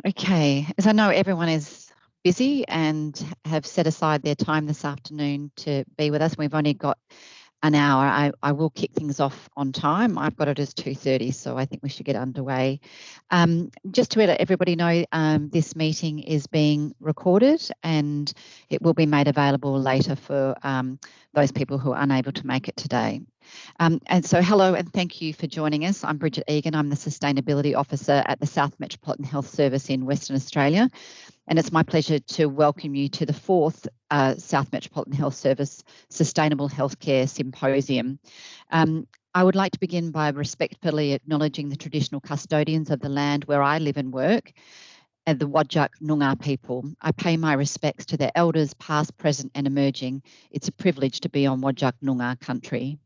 Okay, as I know everyone is busy and have set aside their time this afternoon to be with us. We've only got an hour. I will kick things off on time. I've got it as 2:30, so I think we should get underway. Just to let everybody know, this meeting is being recorded and it will be made available later for those people who are unable to make it today. And so hello and thank you for joining us. I'm Bridget Egan. I'm the Sustainability Officer at the South Metropolitan Health Service in Western Australia. And it's my pleasure to welcome you to the fourth South Metropolitan Health Service Sustainable Healthcare Symposium. I would like to begin by respectfully acknowledging the traditional custodians of the land where I live and work, and the Whadjuk Noongar people. I pay my respects to their elders, past, present and emerging. It's a privilege to be on Whadjuk Noongar country.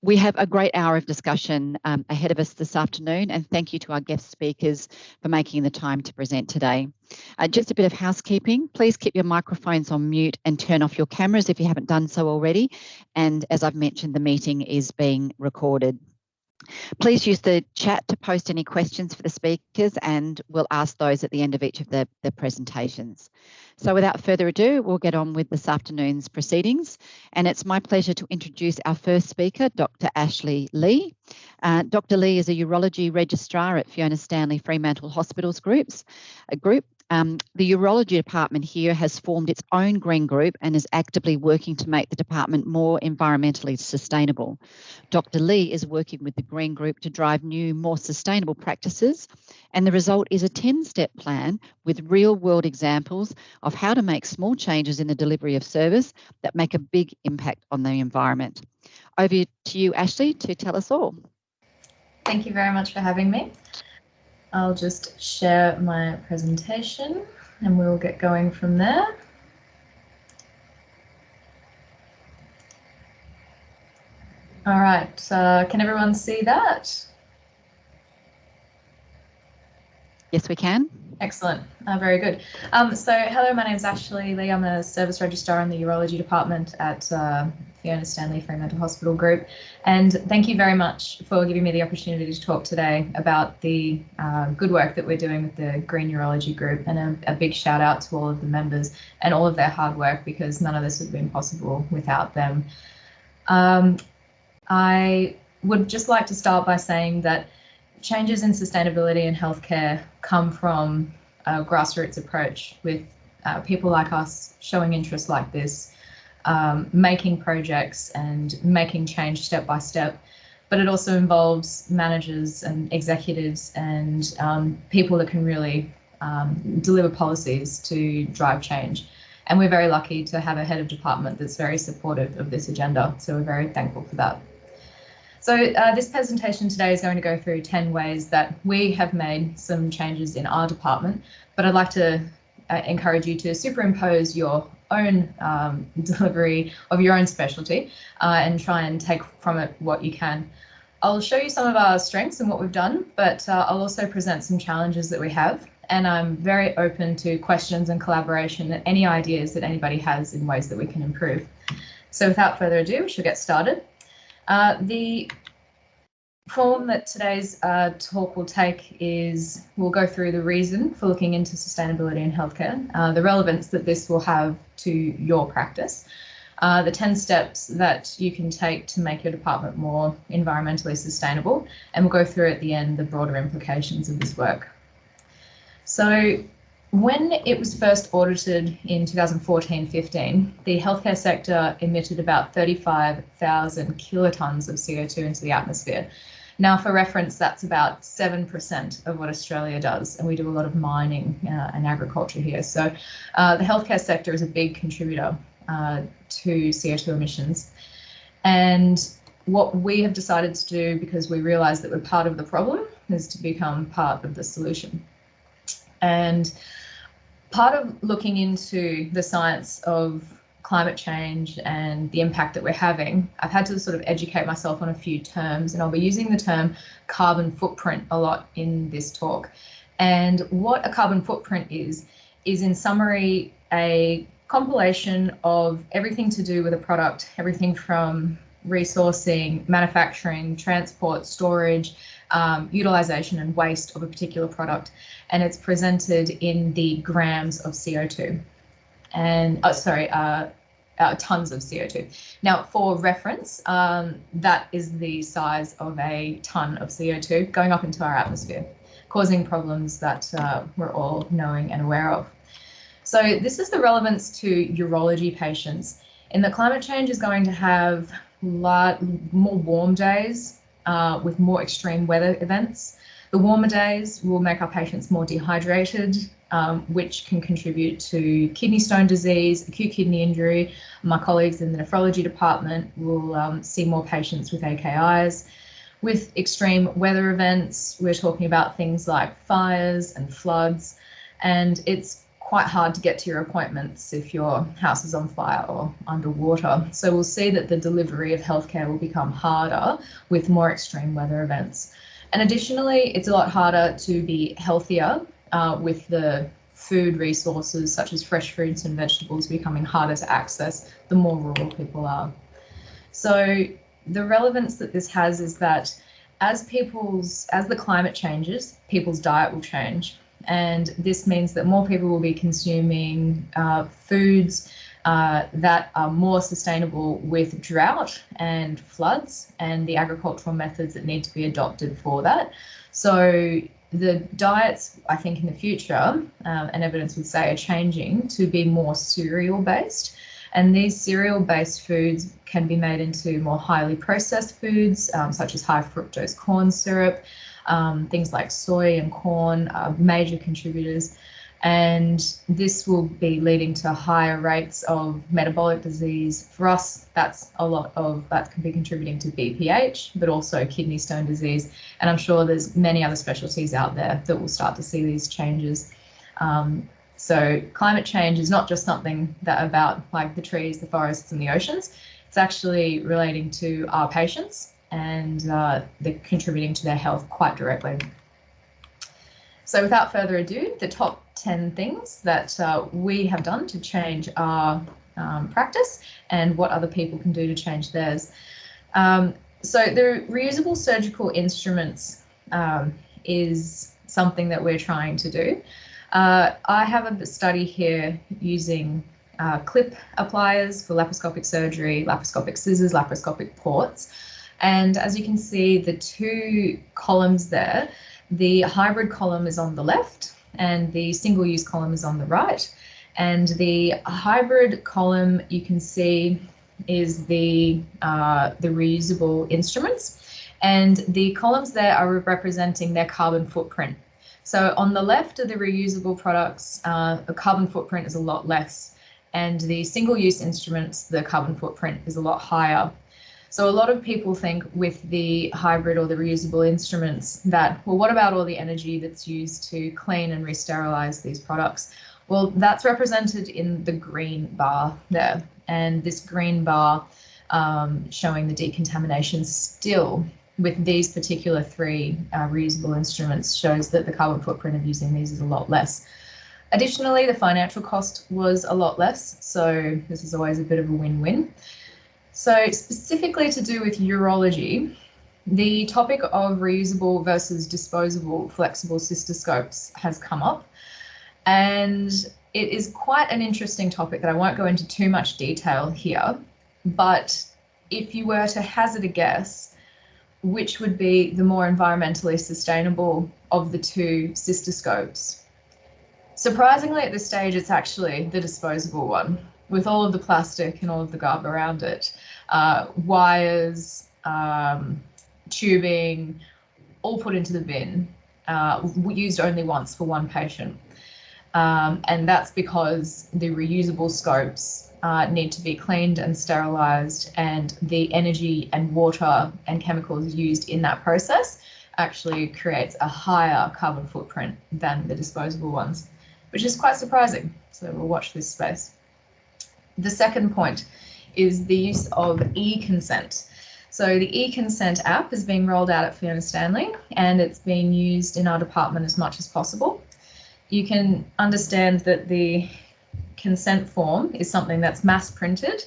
We have a great hour of discussion ahead of us this afternoon, and thank you to our guest speakers for making the time to present today. Just a bit of housekeeping. Please keep your microphones on mute and turn off your cameras if you haven't done so already. And as I've mentioned, the meeting is being recorded. Please use the chat to post any questions for the speakers, and we'll ask those at the end of each of the presentations. So without further ado, we'll get on with this afternoon's proceedings. And it's my pleasure to introduce our first speaker, Dr. Ashley Lee. Dr. Lee is a urology registrar at Fiona Stanley Fremantle Hospitals Group. The urology department here has formed its own green group and is actively working to make the department more environmentally sustainable. Dr. Lee is working with the green group to drive new, more sustainable practices, and the result is a 10-step plan with real-world examples of how to make small changes in the delivery of service that make a big impact on the environment. Over to you, Ashley, to tell us all. Thank you very much for having me. I'll just share my presentation and we'll get going from there. All right, can everyone see that? Yes, we can. Excellent, very good. So hello, my name is Ashley Lee. I'm a service registrar in the urology department at Fiona Stanley Fremantle Hospital Group. And thank you very much for giving me the opportunity to talk today about the good work that we're doing with the Green Urology Group, and a big shout out to all of the members and all of their hard work, because none of this would have been possible without them. I would just like to start by saying that changes in sustainability in healthcare come from a grassroots approach, with people like us showing interest like this, making projects and making change step by step. But it also involves managers and executives and people that can really deliver policies to drive change. And we're very lucky to have a head of department that's very supportive of this agenda, so we're very thankful for that. So this presentation today is going to go through 10 ways that we have made some changes in our department, but I'd like to encourage you to superimpose your own delivery of your own specialty and try and take from it what you can. I'll show you some of our strengths and what we've done, but I'll also present some challenges that we have, and I'm very open to questions and collaboration and any ideas that anybody has in ways that we can improve. So without further ado, we should get started. The form that today's talk will take is, we'll go through the reason for looking into sustainability in healthcare, the relevance that this will have to your practice, the 10 steps that you can take to make your department more environmentally sustainable, and we'll go through at the end the broader implications of this work. So when it was first audited in 2014-15, the healthcare sector emitted about 35,000 kilotons of CO2 into the atmosphere. Now, for reference, that's about 7% of what Australia does, and we do a lot of mining and agriculture here. So the healthcare sector is a big contributor to CO2 emissions. And what we have decided to do, because we realise that we're part of the problem, is to become part of the solution. And part of looking into the science of climate change and the impact that we're having, I've had to sort of educate myself on a few terms, and I'll be using the term carbon footprint a lot in this talk. And what a carbon footprint is in summary a compilation of everything to do with a product, everything from resourcing, manufacturing, transport, storage, utilization and waste of a particular product, and it's presented in the grams of CO2 and tons of CO2. Now, for reference, that is the size of a ton of CO2 going up into our atmosphere, causing problems that we're all knowing and aware of. So this is the relevance to urology patients. In that climate change is going to have more warm days with more extreme weather events. The warmer days will make our patients more dehydrated, which can contribute to kidney stone disease, acute kidney injury. My colleagues in the nephrology department will see more patients with AKIs. With extreme weather events, we're talking about things like fires and floods, and it's quite hard to get to your appointments if your house is on fire or underwater. So we'll see that the delivery of healthcare will become harder with more extreme weather events. And additionally, it's a lot harder to be healthier with the food resources such as fresh fruits and vegetables becoming harder to access the more rural people are. So the relevance that this has is that as the climate changes, people's diet will change. And this means that more people will be consuming foods that are more sustainable with drought and floods and the agricultural methods that need to be adopted for that. So the diets, I think, in the future, and evidence would say, are changing to be more cereal-based. And these cereal-based foods can be made into more highly processed foods, such as high fructose corn syrup. Things like soy and corn are major contributors, and this will be leading to higher rates of metabolic disease. For us, that can be contributing to BPH, but also kidney stone disease. And I'm sure there's many other specialties out there that will start to see these changes. So climate change is not just something about like the trees, the forests, and the oceans. It's actually relating to our patients, and they're contributing to their health quite directly. So without further ado, the top 10 things that we have done to change our practice and what other people can do to change theirs. So the reusable surgical instruments is something that we're trying to do. I have a study here using clip appliers for laparoscopic surgery, laparoscopic scissors, laparoscopic ports. And as you can see, the two columns there, the hybrid column is on the left and the single-use column is on the right. And the hybrid column, you can see, is the reusable instruments. And the columns there are representing their carbon footprint. So on the left of the reusable products, the carbon footprint is a lot less. And the single-use instruments, the carbon footprint is a lot higher. So a lot of people think with the hybrid or the reusable instruments that, well, what about all the energy that's used to clean and re-sterilize these products? Well, that's represented in the green bar there. And this green bar showing the decontamination still with these particular three reusable instruments shows that the carbon footprint of using these is a lot less. Additionally, the financial cost was a lot less. So this is always a bit of a win-win. So specifically to do with urology, the topic of reusable versus disposable flexible cystoscopes has come up. And it is quite an interesting topic that I won't go into too much detail here. But if you were to hazard a guess, which would be the more environmentally sustainable of the two cystoscopes? Surprisingly, at this stage, it's actually the disposable one, with all of the plastic and all of the garb around it. Wires, tubing, all put into the bin, used only once for one patient. And that's because the reusable scopes need to be cleaned and sterilized, and the energy and water and chemicals used in that process actually creates a higher carbon footprint than the disposable ones, which is quite surprising. So we'll watch this space. The second point is the use of e-consent. So the e-consent app is being rolled out at Fiona Stanley, and it's being used in our department as much as possible. You can understand that the consent form is something that's mass printed.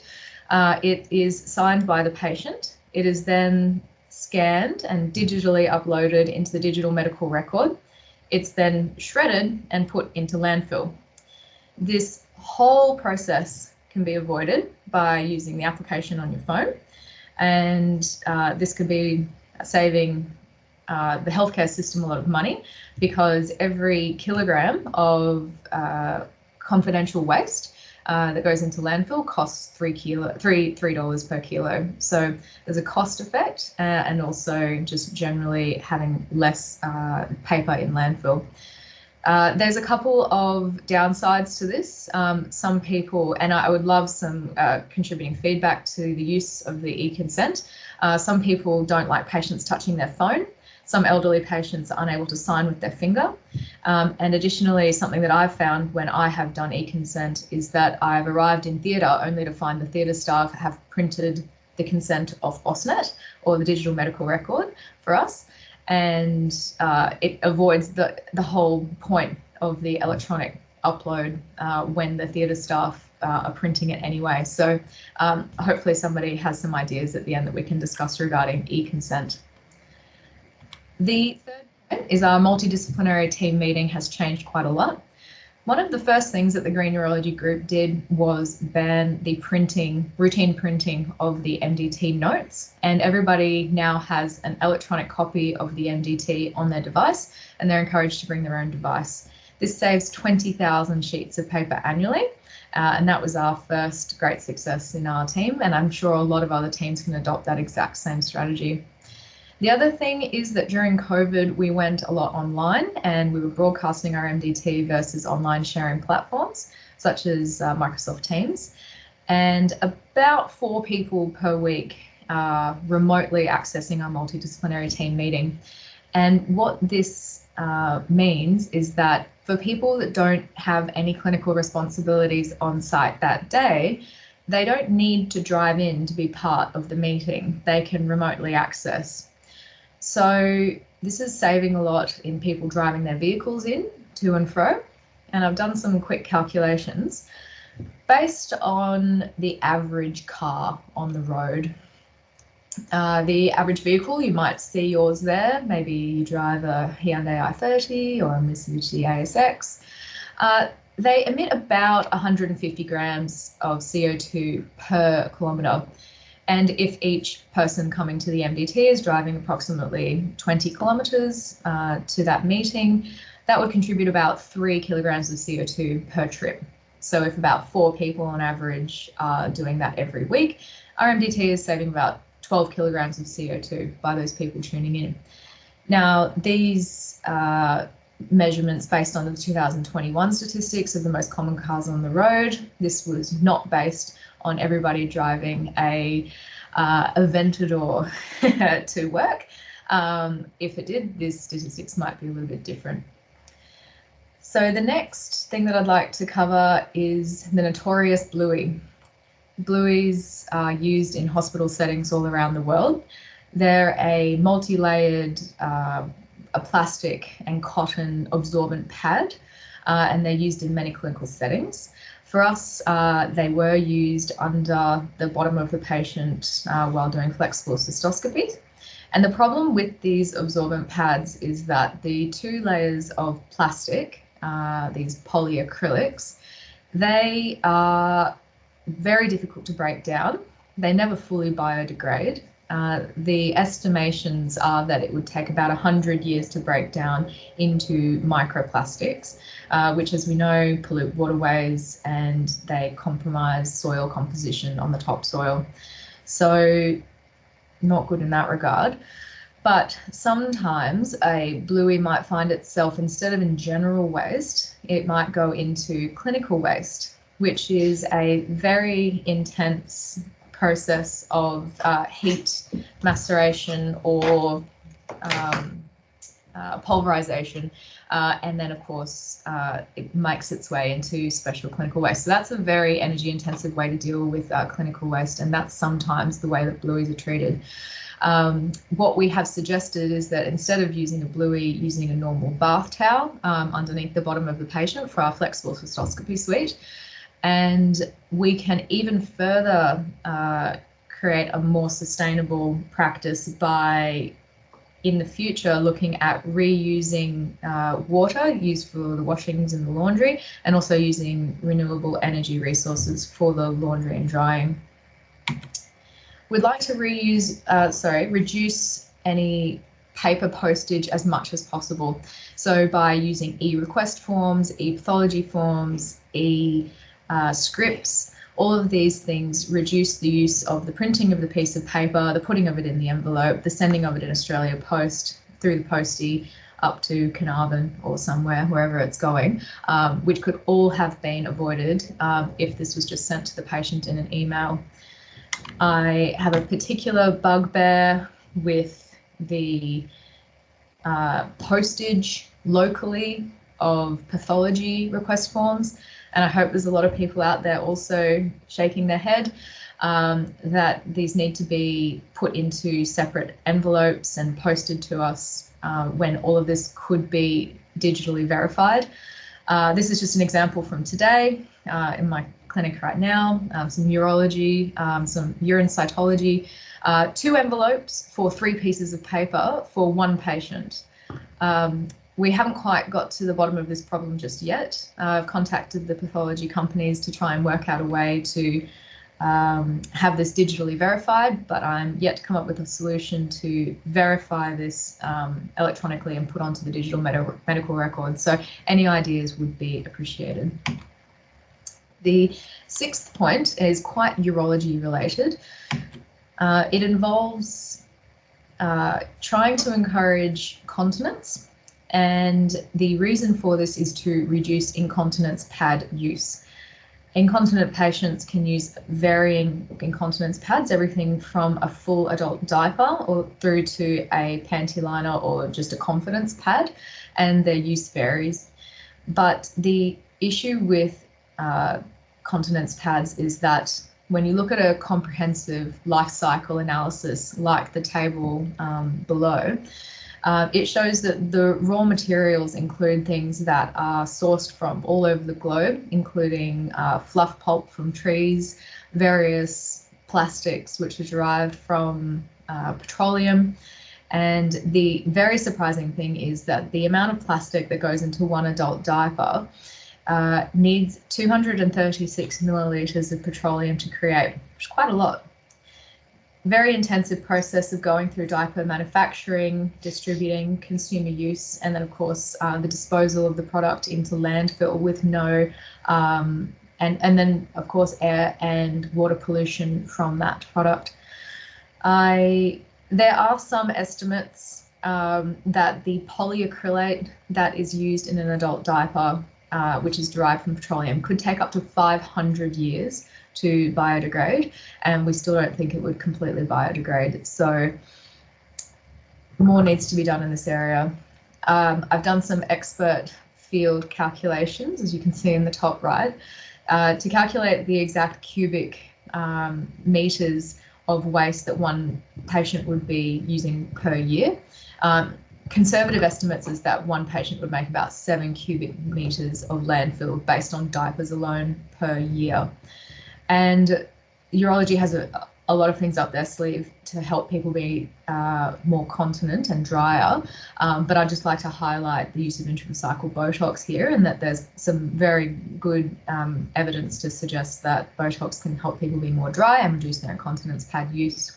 It is signed by the patient. It is then scanned and digitally uploaded into the digital medical record. It's then shredded and put into landfill. This whole process can be avoided by using the application on your phone, and this could be saving the healthcare system a lot of money, because every kilogram of confidential waste that goes into landfill costs $3 per kilo. So there's a cost effect, and also just generally having less paper in landfill. There's a couple of downsides to this. Some people, and I would love some contributing feedback to the use of the e-consent. Some people don't like patients touching their phone. Some elderly patients are unable to sign with their finger. And additionally, something that I've found when I have done e-consent is that I've arrived in theatre only to find the theatre staff have printed the consent off AusNet, or the digital medical record, for us. And it avoids the whole point of the electronic upload when the theatre staff are printing it anyway. So hopefully somebody has some ideas at the end that we can discuss regarding e-consent. The third point is our multidisciplinary team meeting has changed quite a lot. One of the first things that the Green Neurology Group did was ban the routine printing of the MDT notes, and everybody now has an electronic copy of the MDT on their device, and they're encouraged to bring their own device. This saves 20,000 sheets of paper annually, and that was our first great success in our team, and I'm sure a lot of other teams can adopt that exact same strategy. The other thing is that during COVID, we went a lot online, and we were broadcasting our MDT versus online sharing platforms, such as Microsoft Teams, and about 4 people per week remotely accessing our multidisciplinary team meeting. And what this means is that for people that don't have any clinical responsibilities on site that day, they don't need to drive in to be part of the meeting. They can remotely access. So this is saving a lot in people driving their vehicles in to and fro. And I've done some quick calculations based on the average car on the road. The average vehicle, you might see yours there. Maybe you drive a Hyundai i30 or a Mitsubishi ASX. They emit about 150 grams of CO2 per kilometre. And if each person coming to the MDT is driving approximately 20 kilometres to that meeting, that would contribute about 3 kilograms of CO2 per trip. So if about 4 people on average are doing that every week, our MDT is saving about 12 kilograms of CO2 by those people tuning in. Now, these measurements based on the 2021 statistics of the most common cars on the road. This was not based on everybody driving a Aventador to work. If it did, these statistics might be a little bit different. So the next thing that I'd like to cover is the notorious Bluey. Blueys are used in hospital settings all around the world. They're a multi-layered a plastic and cotton absorbent pad, and they're used in many clinical settings. For us, they were used under the bottom of the patient while doing flexible cystoscopy. And the problem with these absorbent pads is that the 2 layers of plastic, these polyacrylics, they are very difficult to break down. They never fully biodegrade. The estimations are that it would take about 100 years to break down into microplastics, which, as we know, pollute waterways and they compromise soil composition on the topsoil. So not good in that regard. But sometimes a Bluey might find itself, instead of in general waste, it might go into clinical waste, which is a very intense process of heat maceration or pulverization, and then of course it makes its way into special clinical waste. So that's a very energy intensive way to deal with clinical waste, and that's sometimes the way that Blueys are treated. What we have suggested is that instead of using a Bluey, using a normal bath towel underneath the bottom of the patient for our flexible cystoscopy suite. And we can even further create a more sustainable practice by, in the future, looking at reusing water used for the washings and the laundry, and also using renewable energy resources for the laundry and drying. We'd like to reduce any paper postage as much as possible. So by using e-request forms, e-pathology forms, e-scripts, all of these things reduce the use of the printing of the piece of paper, the putting of it in the envelope, the sending of it in Australia Post, through the postie up to Carnarvon or somewhere, wherever it's going, which could all have been avoided if this was just sent to the patient in an email. I have a particular bugbear with the postage locally of pathology request forms, and I hope there's a lot of people out there also shaking their head that these need to be put into separate envelopes and posted to us when all of this could be digitally verified. This is just an example from today in my clinic right now, some urology, some urine cytology, 2 envelopes for 3 pieces of paper for 1 patient. We haven't quite got to the bottom of this problem just yet. I've contacted the pathology companies to try and work out a way to have this digitally verified, but I'm yet to come up with a solution to verify this electronically and put onto the digital medical record. So any ideas would be appreciated. The 6th point is quite urology related. It involves trying to encourage continence, and the reason for this is to reduce incontinence pad use. Incontinent patients can use varying incontinence pads, everything from a full adult diaper or through to a panty liner or just a confidence pad, and their use varies. But the issue with continence pads is that when you look at a comprehensive life cycle analysis like the table below, it shows that the raw materials include things that are sourced from all over the globe, including fluff pulp from trees, various plastics which are derived from petroleum. And the very surprising thing is that the amount of plastic that goes into 1 adult diaper needs 236 millilitres of petroleum to create, which is quite a lot. Very intensive process of going through diaper manufacturing, distributing, consumer use, and then of course the disposal of the product into landfill with no, and then of course air and water pollution from that product. There are some estimates that the polyacrylate that is used in an adult diaper, which is derived from petroleum, could take up to 500 years to biodegrade, and we still don't think it would completely biodegrade. So more needs to be done in this area. I've done some expert field calculations, as you can see in the top right, to calculate the exact cubic meters of waste that 1 patient would be using per year. Conservative estimates is that 1 patient would make about 7 cubic meters of landfill based on diapers alone per year. And urology has a lot of things up their sleeve to help people be more continent and drier, but I'd just like to highlight the use of intrathecal Botox here, and that there's some very good evidence to suggest that Botox can help people be more dry and reduce their incontinence pad use.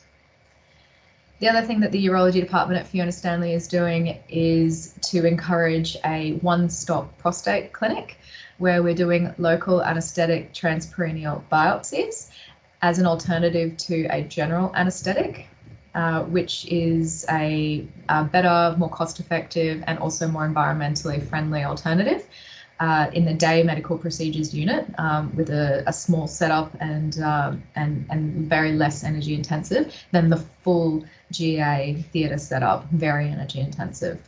The other thing that the urology department at Fiona Stanley is doing is to encourage a one-stop prostate clinic, where we're doing local anaesthetic transperineal biopsies as an alternative to a general anaesthetic, which is a better, more cost-effective, and also more environmentally friendly alternative in the day medical procedures unit with a small setup and very less energy intensive than the full GA theatre setup, very energy intensive.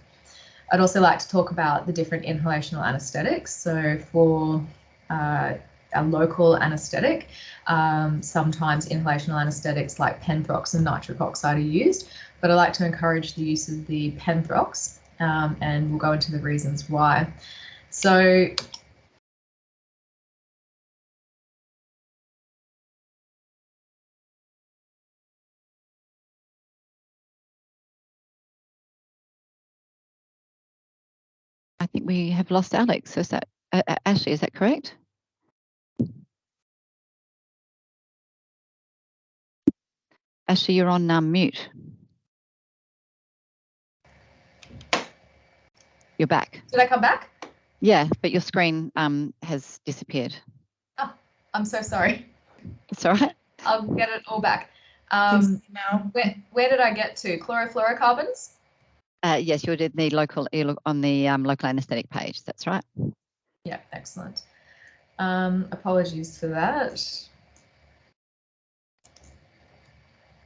I'd also like to talk about the different inhalational anaesthetics. So for a local anaesthetic, sometimes inhalational anaesthetics like Penthrox and nitric oxide are used, but I like to encourage the use of the Penthrox, and we'll go into the reasons why. So I think we have lost Alex. Is that Ashley? Is that correct? Ashley, you're on mute. You're back. Did I come back? Yeah, but your screen has disappeared. Oh, I'm so sorry. It's all right. I'll get it all back. Now, where did I get to? Chlorofluorocarbons? Yes, you did the local on the local anaesthetic page. That's right. Yeah, excellent. Apologies for that.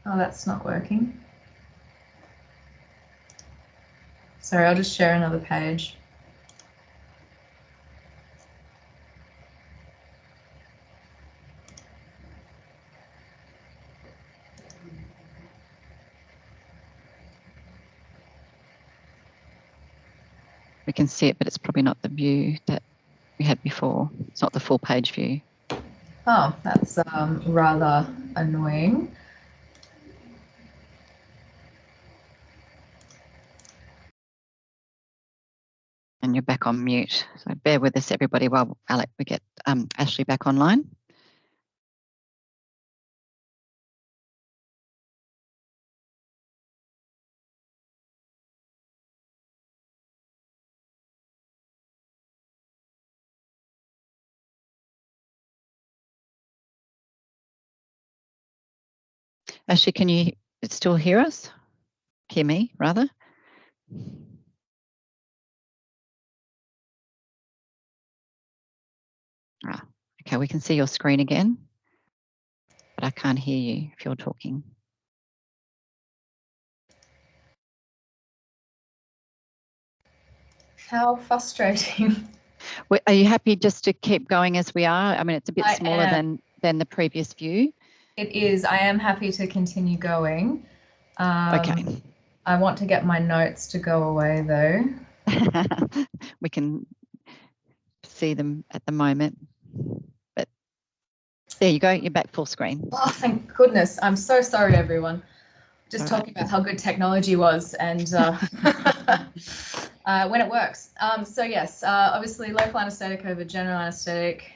Oh, that's not working. Sorry, I'll just share another page. We can see it, but it's probably not the view that we had before. It's not the full page view. Oh, that's rather annoying. And you're back on mute. So bear with us, everybody, while we get Ashley back online. Ashley, can you still hear us? Hear me, rather? Okay, we can see your screen again, but I can't hear you if you're talking. How frustrating. Are you happy just to keep going as we are? I mean, it's a bit smaller than the previous view. It is. I am happy to continue going. Okay. I want to get my notes to go away, though. We can see them at the moment. But there you go. You're back full screen. Oh, thank goodness. I'm so sorry, everyone. Just talking about how good technology was and when it works. So yes, obviously local anaesthetic over general anaesthetic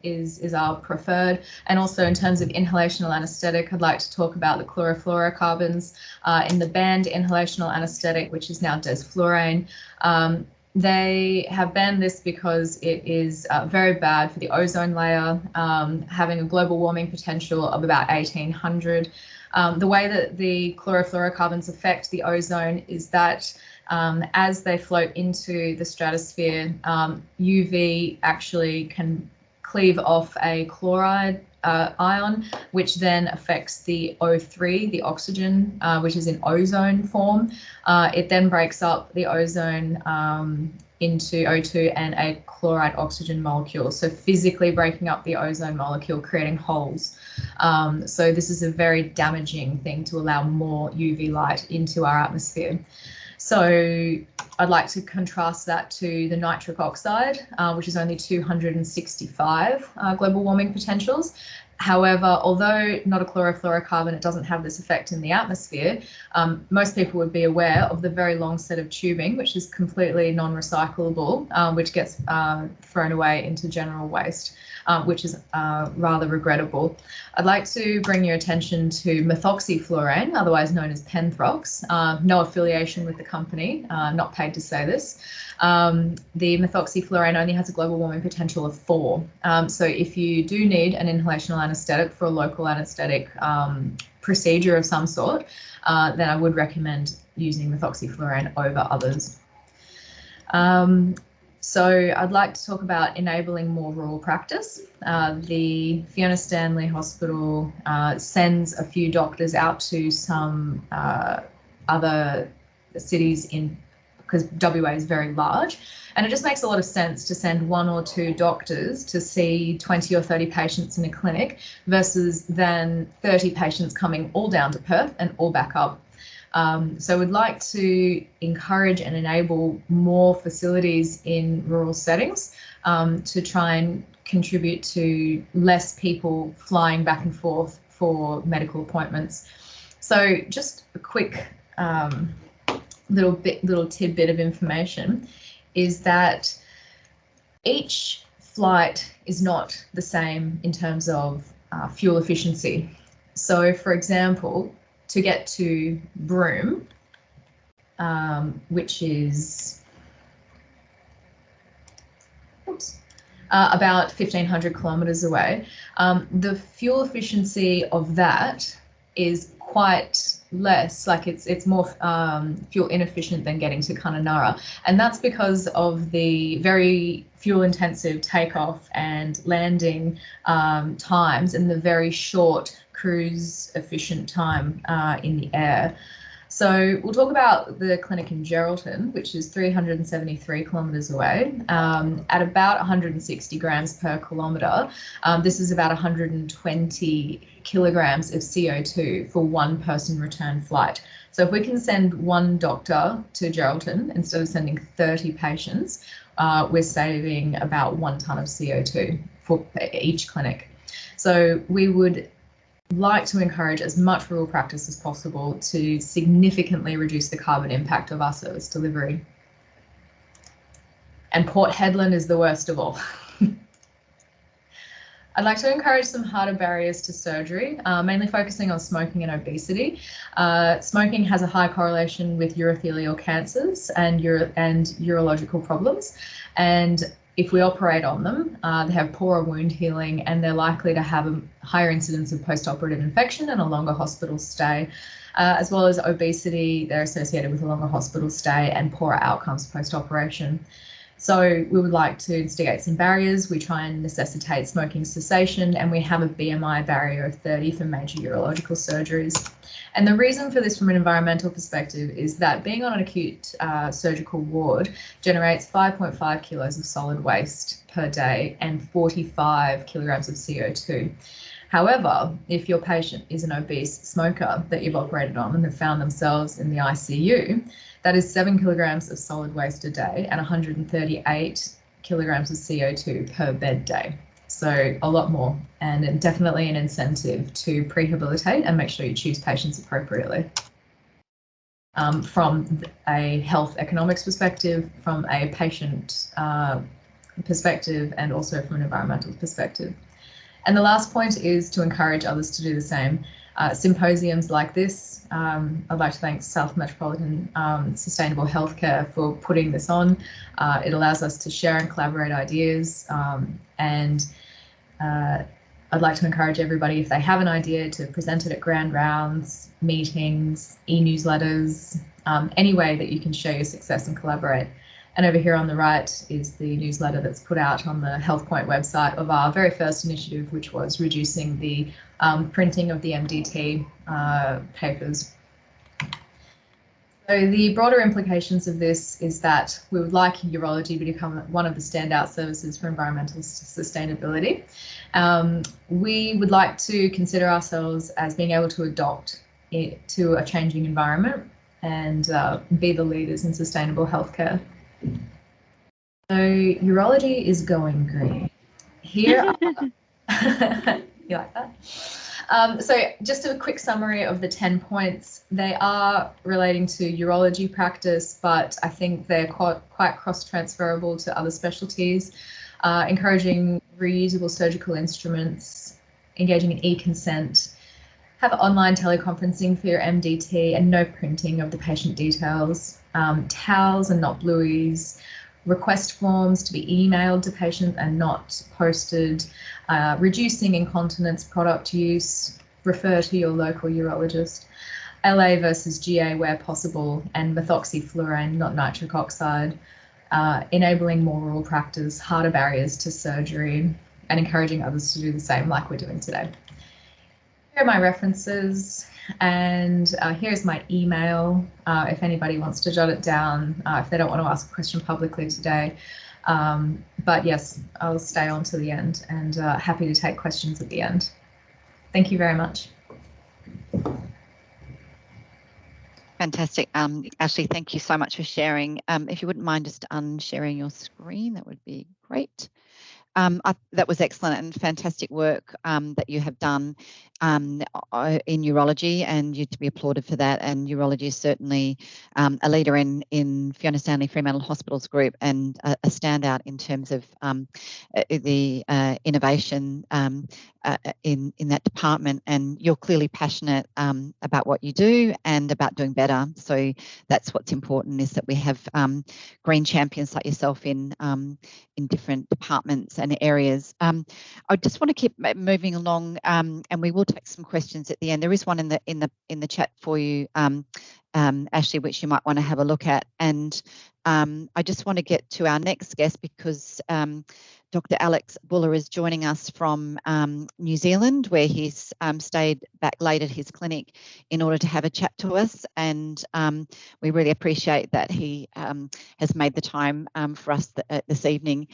is our preferred. And also in terms of inhalational anaesthetic, I'd like to talk about the chlorofluorocarbons in the banned inhalational anaesthetic, which is now desflurane. They have banned this because it is very bad for the ozone layer, having a global warming potential of about 1800. The way that the chlorofluorocarbons affect the ozone is that as they float into the stratosphere, UV actually can cleave off a chloride ion, which then affects the O3, the oxygen, which is in ozone form. It then breaks up the ozone into O2 and a chloride oxygen molecule. So physically breaking up the ozone molecule, creating holes. So this is a very damaging thing to allow more UV light into our atmosphere. So I'd like to contrast that to the nitric oxide, which is only 265 global warming potentials. However, although not a chlorofluorocarbon, it doesn't have this effect in the atmosphere, most people would be aware of the very long set of tubing, which is completely non-recyclable, which gets thrown away into general waste, which is rather regrettable. I'd like to bring your attention to methoxyfluorane, otherwise known as Penthrox. No affiliation with the company, not paid to say this. The methoxyfluorane only has a global warming potential of 4. So if you do need an inhalational anaesthetic for a local anaesthetic procedure of some sort, then I would recommend using methoxyfluorane over others. So I'd like to talk about enabling more rural practice. The Fiona Stanley Hospital sends a few doctors out to some other cities because WA is very large. And it just makes a lot of sense to send 1 or 2 doctors to see 20 or 30 patients in a clinic versus then 30 patients coming all down to Perth and all back up. So we'd like to encourage and enable more facilities in rural settings to try and contribute to less people flying back and forth for medical appointments. So just a quick little tidbit of information. is that each flight is not the same in terms of fuel efficiency. So, for example, to get to Broome, which is about 1,500 kilometres away, the fuel efficiency of that is quite less, like it's more fuel inefficient than getting to Kununurra, and that's because of the very fuel intensive takeoff and landing times and the very short cruise efficient time in the air. So we'll talk about the clinic in Geraldton, which is 373 kilometres away, at about 160 grams per kilometre. This is about 120 kilograms of CO2 for one person return flight. So if we can send one doctor to Geraldton instead of sending 30 patients, we're saving about 1 tonne of CO2 for each clinic. So we would like to encourage as much rural practice as possible to significantly reduce the carbon impact of our service delivery. And Port Hedland is the worst of all. I'd like to encourage some harder barriers to surgery, mainly focusing on smoking and obesity. Smoking has a high correlation with urothelial cancers and urological problems. And if we operate on them, they have poorer wound healing and they're likely to have a higher incidence of post-operative infection and a longer hospital stay, as well as obesity. They're associated with a longer hospital stay and poorer outcomes post-operation. So we would like to instigate some barriers. We try and necessitate smoking cessation, and we have a BMI barrier of 30 for major urological surgeries. And the reason for this from an environmental perspective is that being on an acute surgical ward generates 5.5 kilos of solid waste per day and 45 kilograms of CO2. However, if your patient is an obese smoker that you've operated on and have found themselves in the ICU, that is 7 kilograms of solid waste a day and 138 kilograms of CO2 per bed day. So a lot more, and definitely an incentive to prehabilitate and make sure you choose patients appropriately. From a health economics perspective, from a patient perspective, and also from an environmental perspective. And the last point is to encourage others to do the same. Symposiums like this, I'd like to thank South Metropolitan Sustainable Healthcare for putting this on. It allows us to share and collaborate ideas, and I'd like to encourage everybody, if they have an idea, to present it at grand rounds, meetings, e-newsletters, any way that you can show your success and collaborate. And over here on the right is the newsletter that's put out on the Health Point website of our very first initiative, which was reducing the printing of the MDT papers. So the broader implications of this is that we would like urology to become one of the standout services for environmental sustainability. We would like to consider ourselves as being able to adopt it to a changing environment and be the leaders in sustainable healthcare. So urology is going green. Here are, you like that? So just a quick summary of the 10 points. They are relating to urology practice, but I think they're quite cross-transferable to other specialties. Encouraging reusable surgical instruments, engaging in e-consent, have online teleconferencing for your MDT and no printing of the patient details, towels and not blueies, request forms to be emailed to patients and not posted, reducing incontinence product use, refer to your local urologist, LA versus GA where possible, and methoxyfluorine, not nitric oxide, enabling more rural practice, harder barriers to surgery, and encouraging others to do the same like we're doing today. Here are my references, and here's my email if anybody wants to jot it down, if they don't want to ask a question publicly today. But yes, I'll stay on to the end and happy to take questions at the end. Thank you very much. Fantastic. Ashley, thank you so much for sharing. If you wouldn't mind just unsharing your screen, that would be great. That was excellent and fantastic work that you have done in neurology, and you're to be applauded for that. And neurology is certainly a leader in Fiona Stanley Fremantle Hospitals Group, and a standout in terms of the innovation in that department. And you're clearly passionate about what you do and about doing better. So that's what's important, is that we have green champions like yourself in different departments and areas. I just want to keep moving along, and we will take some questions at the end. There is one in the chat for you, Ashley, which you might want to have a look at. And I just want to get to our next guest, because Dr. Alex Buller is joining us from New Zealand, where he's stayed back late at his clinic in order to have a chat to us. And we really appreciate that he has made the time for us this evening.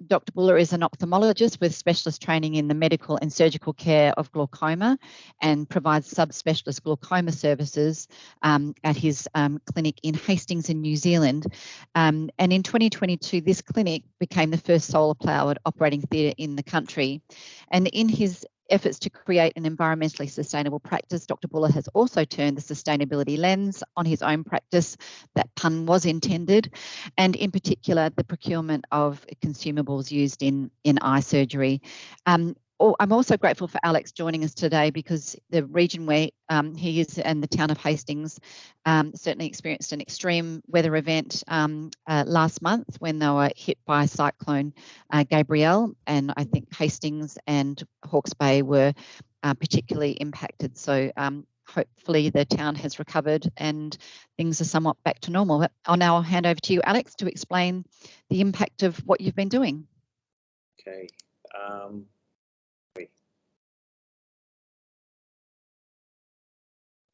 Dr. Buller is an ophthalmologist with specialist training in the medical and surgical care of glaucoma, and provides subspecialist glaucoma services at his clinic in Hastings in New Zealand. And in 2022, this clinic became the first solar-powered operating theatre in the country. And in his efforts to create an environmentally sustainable practice, Dr. Buller has also turned the sustainability lens on his own practice. That pun was intended, and in particular, the procurement of consumables used in eye surgery. I'm also grateful for Alex joining us today, because the region where he is and the town of Hastings certainly experienced an extreme weather event last month when they were hit by Cyclone Gabrielle, and I think Hastings and Hawke's Bay were particularly impacted. So hopefully the town has recovered and things are somewhat back to normal. I'll now hand over to you, Alex, to explain the impact of what you've been doing. Okay.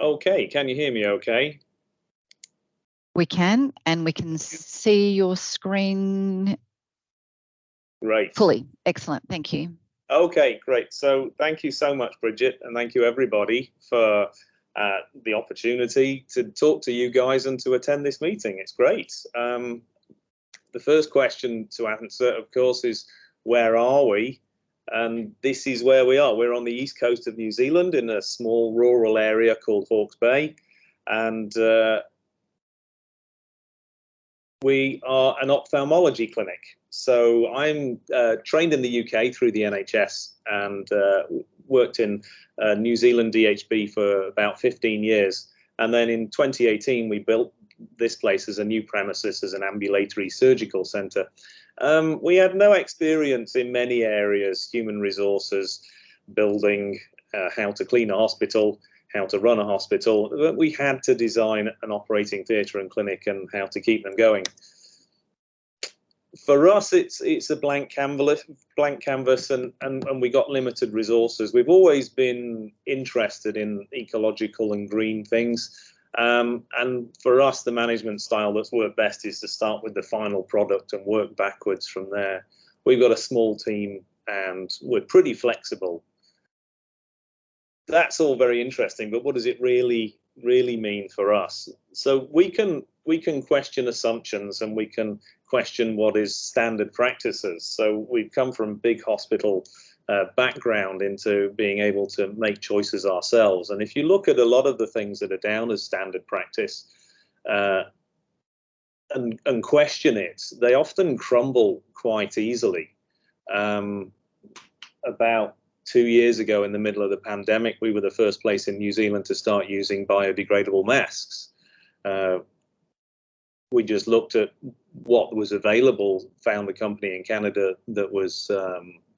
Okay, can you hear me okay? We can, and we can see your screen Great. fully. Excellent, thank you. Okay, great. So thank you so much, Bridget, and thank you everybody for the opportunity to talk to you guys and to attend this meeting. It's great. The first question to answer, of course, is where are we? And this is where we are. We're on the east coast of New Zealand in a small rural area called Hawke's Bay. And we are an ophthalmology clinic. So I'm trained in the UK through the NHS, and worked in New Zealand DHB for about 15 years. And then in 2018, we built this place as a new premises, as an ambulatory surgical centre. We had no experience in many areas: human resources, building, how to clean a hospital, how to run a hospital. But we had to design an operating theatre and clinic and how to keep them going. For us, it's a blank canvas, and we got limited resources. We've always been interested in ecological and green things. And for us, the management style that's worked best is to start with the final product and work backwards from there. We've got a small team and we're pretty flexible. That's all very interesting, but what does it really mean for us? So we can question assumptions, and we can question what is standard practices. So we've come from big hospital background into being able to make choices ourselves. And if you look at a lot of the things that are down as standard practice and question it, they often crumble quite easily. About 2 years ago, in the middle of the pandemic, we were the first place in New Zealand to start using biodegradable masks. We just looked at what was available, found a company in Canada that was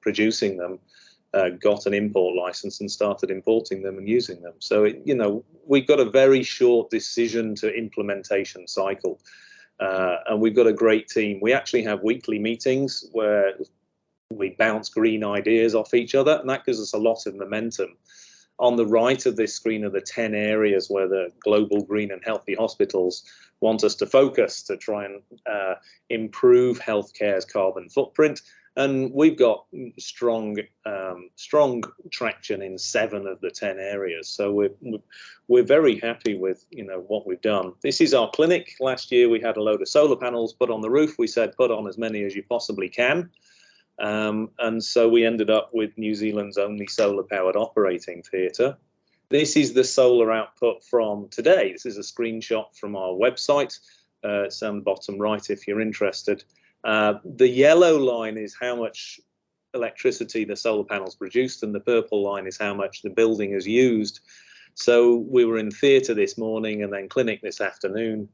producing them, got an import license and started importing them and using them. So, we've got a very short decision to implementation cycle, and we've got a great team. We actually have weekly meetings where we bounce green ideas off each other, and that gives us a lot of momentum. On the right of this screen are the 10 areas where the global green and healthy hospitals want us to focus to try and improve healthcare's carbon footprint. And we've got strong traction in 7 of the 10 areas. So we're very happy with what we've done. This is our clinic. Last year we had a load of solar panels put on the roof. We said put on as many as you possibly can. And so we ended up with New Zealand's only solar-powered operating theatre. This is the solar output from today. This is a screenshot from our website. It's on the bottom right if you're interested. The yellow line is how much electricity the solar panels produced, and the purple line is how much the building has used. So we were in theatre this morning and then clinic this afternoon.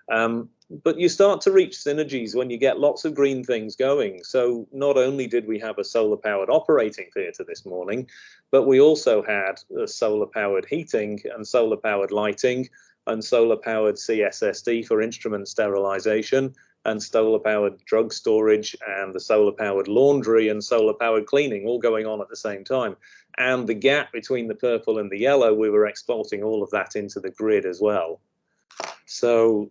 But you start to reach synergies when you get lots of green things going. So not only did we have a solar-powered operating theatre this morning, but we also had solar-powered heating and solar-powered lighting and solar-powered CSSD for instrument sterilisation and solar-powered drug storage and the solar-powered laundry and solar-powered cleaning all going on at the same time. And the gap between the purple and the yellow, we were exporting all of that into the grid as well. So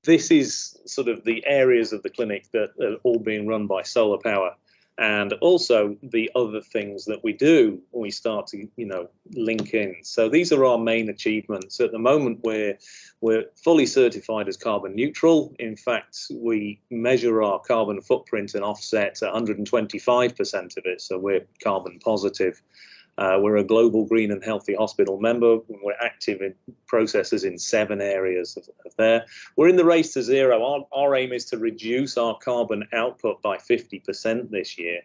this is sort of the areas of the clinic that are all being run by solar power, and also the other things that we do when we start to, link in. So these are our main achievements. At the moment, we're fully certified as carbon neutral. In fact, we measure our carbon footprint and offset 125% of it, so we're carbon positive. We're a global green and healthy hospital member. We're active in processes in 7 areas of there. We're in the race to zero. Our aim is to reduce our carbon output by 50% this year.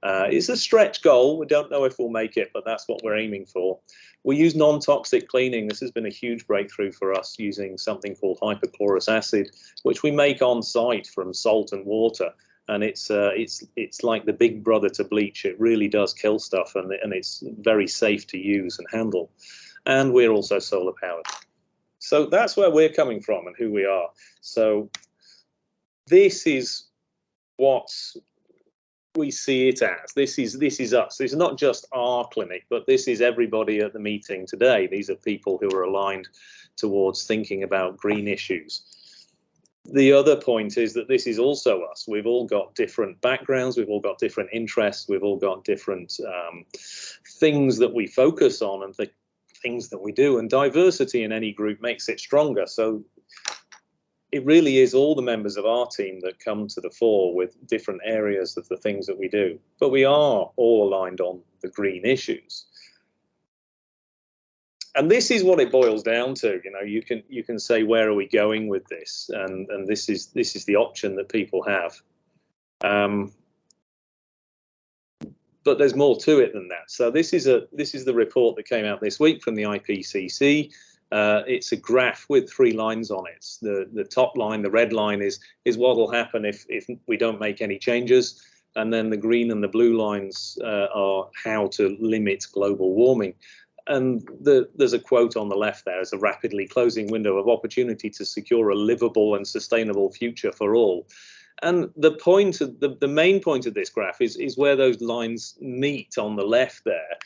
It's a stretch goal. We don't know if we'll make it, but that's what we're aiming for. We use non-toxic cleaning. This has been a huge breakthrough for us, using something called hypochlorous acid, which we make on site from salt and water. And it's like the big brother to bleach. It really does kill stuff, and it's very safe to use and handle. And we're also solar powered. So that's where we're coming from and who we are. So this is what we see it as. This is us. This is not just our clinic, but this is everybody at the meeting today. These are people who are aligned towards thinking about green issues. The other point is that this is also us. We've all got different backgrounds, we've all got different interests, we've all got different things that we focus on and things that we do, and diversity in any group makes it stronger. So it really is all the members of our team that come to the fore with different areas of the things that we do. But we are all aligned on the green issues. And this is what it boils down to. You can say, where are we going with this? And this is the option that people have. But there's more to it than that. So this is the report that came out this week from the IPCC. It's a graph with 3 lines on it. The top line, the red line, is what will happen if we don't make any changes. And then the green and the blue lines are how to limit global warming. And there's a quote on the left there: "It's a rapidly closing window of opportunity to secure a livable and sustainable future for all." And the main point of this graph is where those lines meet on the left there.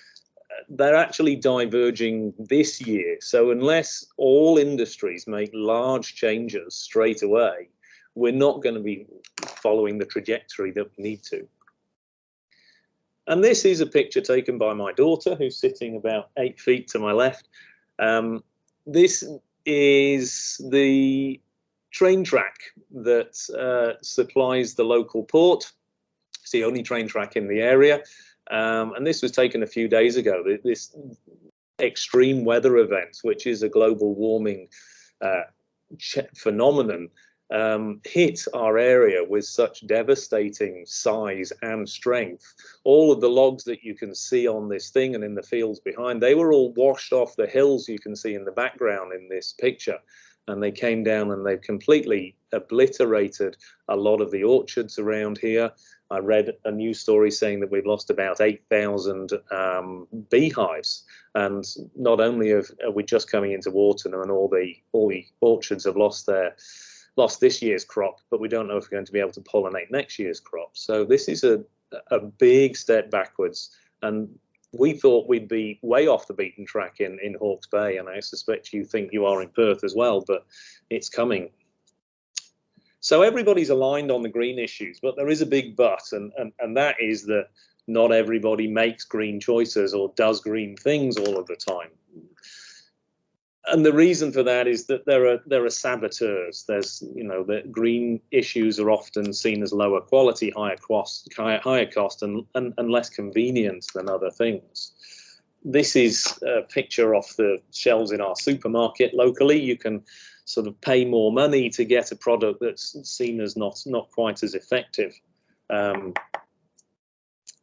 They're actually diverging this year. So unless all industries make large changes straight away, we're not going to be following the trajectory that we need to. And this is a picture taken by my daughter, who's sitting about 8 feet to my left. This is the train track that supplies the local port. It's the only train track in the area. And this was taken a few days ago. This extreme weather event, which is a global warming phenomenon, hit our area with such devastating size and strength. All of the logs that you can see on this thing and in the fields behind, they were all washed off the hills you can see in the background in this picture. And they came down and they've completely obliterated a lot of the orchards around here. I read a news story saying that we've lost about 8,000 beehives. And not only are we just coming into autumn and all the orchards have lost this year's crop, but we don't know if we're going to be able to pollinate next year's crop. So this is a big step backwards. And we thought we'd be way off the beaten track in Hawke's Bay, and I suspect you think you are in Perth as well, but it's coming. So everybody's aligned on the green issues, but there is a big but, and that is that not everybody makes green choices or does green things all of the time. And the reason for that is that there are saboteurs. There's, the green issues are often seen as lower quality, higher cost, and less convenient than other things. This is a picture off the shelves in our supermarket locally. You can sort of pay more money to get a product that's seen as not quite as effective.